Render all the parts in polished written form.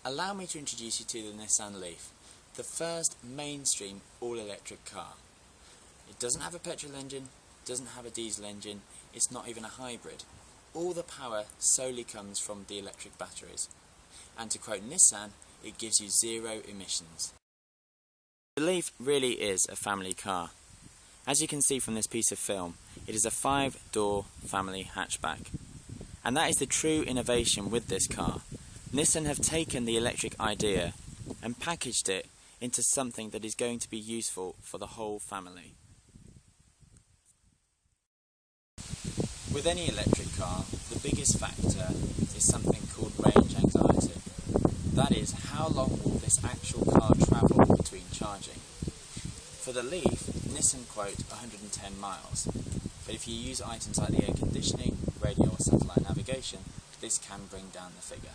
Allow me to introduce you to the Nissan Leaf, the first mainstream all-electric car. It doesn't have a petrol engine, doesn't have a diesel engine, it's not even a hybrid. All the power solely comes from the electric batteries. And to quote Nissan, it gives you zero emissions. The Leaf really is a family car. As you can see from this piece of film, it is a 5-door family hatchback. And that is the true innovation with this car. Nissan have taken the electric idea and packaged it into something that is going to be useful for the whole family. With any electric car, the biggest factor is something called range anxiety. That is, how long will this actual car travel between charging? For the Leaf, Nissan quote 110 miles, but if you use items like the air conditioning, radio or satellite navigation, this can bring down the figure.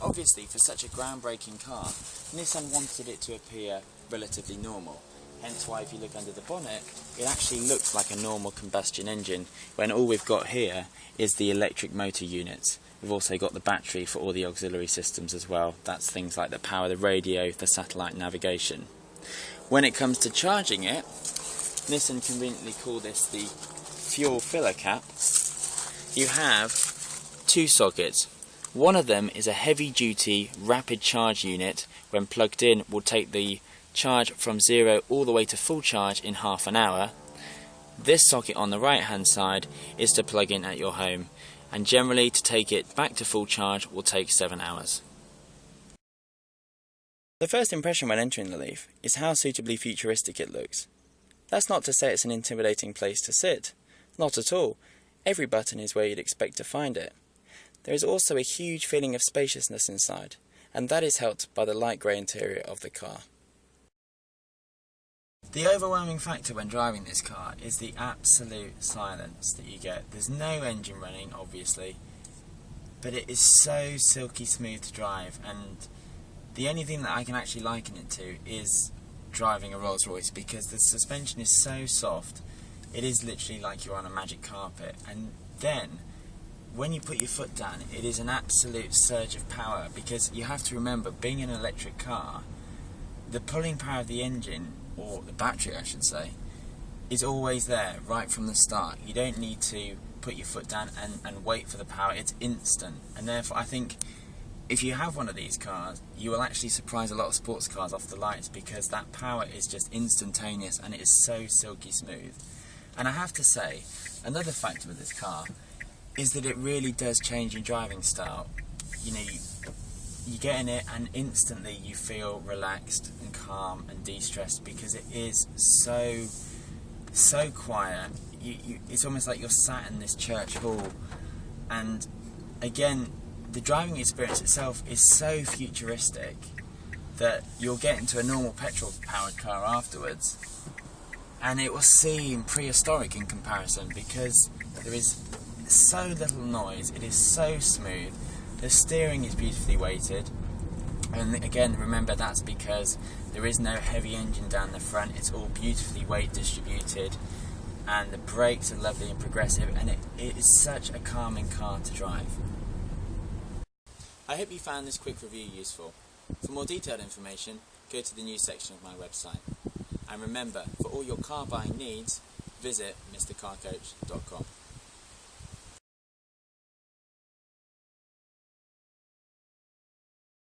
Obviously, for such a groundbreaking car, Nissan wanted it to appear relatively normal. Hence why if you look under the bonnet, it actually looks like a normal combustion engine, when all we've got here is the electric motor units. We've also got the battery for all the auxiliary systems as well. That's things like the power, the radio, the satellite navigation. When it comes to charging it, Nissan conveniently call this the fuel filler cap. You have two sockets. One of them is a heavy-duty rapid charge unit. When plugged in, will take the charge from 0 all the way to full charge in half an hour. This socket on the right hand side is to plug in at your home, and generally to take it back to full charge will take 7 hours. The first impression when entering the Leaf is how suitably futuristic it looks. That's not to say it's an intimidating place to sit. Not at all. Every button is where you'd expect to find it. There is also a huge feeling of spaciousness inside, and that is helped by the light grey interior of the car. The overwhelming factor when driving this car is the absolute silence that you get. There's no engine running, obviously, but it is so silky smooth to drive, and the only thing that I can actually liken it to is driving a Rolls Royce, because the suspension is so soft, it is literally like you're on a magic carpet. And then, when you put your foot down, it is an absolute surge of power, because you have to remember, being an electric car, the pulling power of the engine, or the battery I should say, is always there right from the start. You don't need to put your foot down and wait for the power, it's instant. And therefore I think if you have one of these cars, you will actually surprise a lot of sports cars off the lights, because that power is just instantaneous and it is so silky smooth. And I have to say, another factor with this car is that it really does change your driving style. You know, you get in it and instantly you feel relaxed and calm and de-stressed, because it is so quiet. It's almost like you're sat in this church hall. And again, the driving experience itself is so futuristic that you'll get into a normal petrol-powered car afterwards and it will seem prehistoric in comparison, because there is so little noise, it is so smooth, the steering is beautifully weighted, and again remember that's because there is no heavy engine down the front, it's all beautifully weight distributed, and the brakes are lovely and progressive, and it is such a calming car to drive. I hope you found this quick review useful. For more detailed information, go to the news section of my website. And remember, for all your car buying needs, visit MyCarCoach.com.